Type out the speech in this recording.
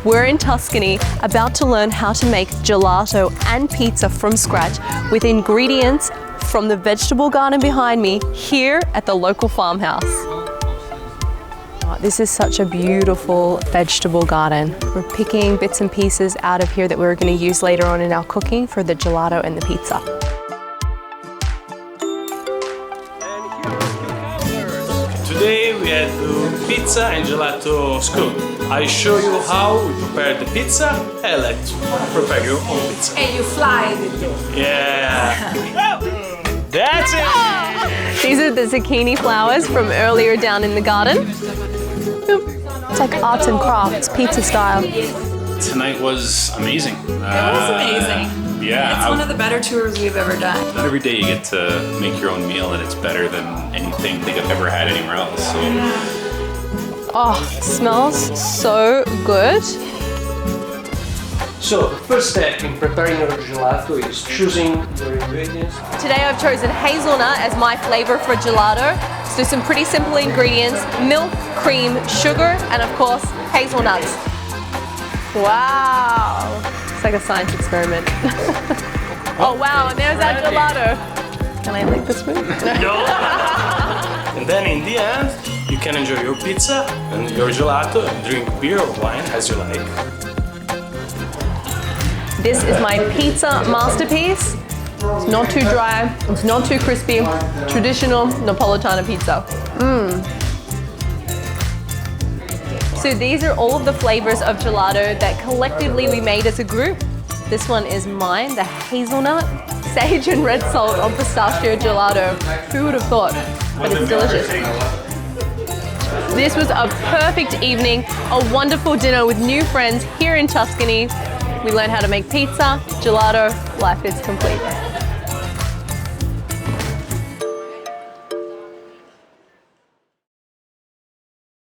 We're in Tuscany, about to learn how to make gelato and pizza from scratch with ingredients from the vegetable garden behind me here at the local farmhouse. Oh, this is such a beautiful vegetable garden. We're picking bits and pieces out of here that we're going to use later on in our cooking for the gelato and the pizza. Today we had pizza and gelato scoop. I show you how we prepare the pizza and let you prepare your own pizza. And you fly the dough. Yeah. That's it! These are the zucchini flowers from earlier down in the garden. It's like arts and crafts, pizza style. Tonight was amazing. It was amazing. Yeah. It's one of the better tours we've ever done. Not every day you get to make your own meal and it's better than anything I think I've ever had anywhere else. So. Oh, it smells so good. So, the first step in preparing your gelato is choosing your ingredients. Today I've chosen hazelnut as my flavor for gelato. So some pretty simple ingredients: milk, cream, sugar, and of course, hazelnuts. Wow, it's like a science experiment. Oh wow, and there's our gelato. Can I lick the spoon? No. And then in the end, you can enjoy your pizza and your gelato and drink beer or wine as you like. This is my pizza masterpiece. It's not too dry, it's not too crispy. Traditional Napolitana pizza. So these are all of the flavors of gelato that collectively we made as a group. This one is mine, the hazelnut, sage and red salt on pistachio gelato. Who would have thought? But it's delicious. This was a perfect evening, a wonderful dinner with new friends here in Tuscany. We learned how to make pizza, gelato, life is complete.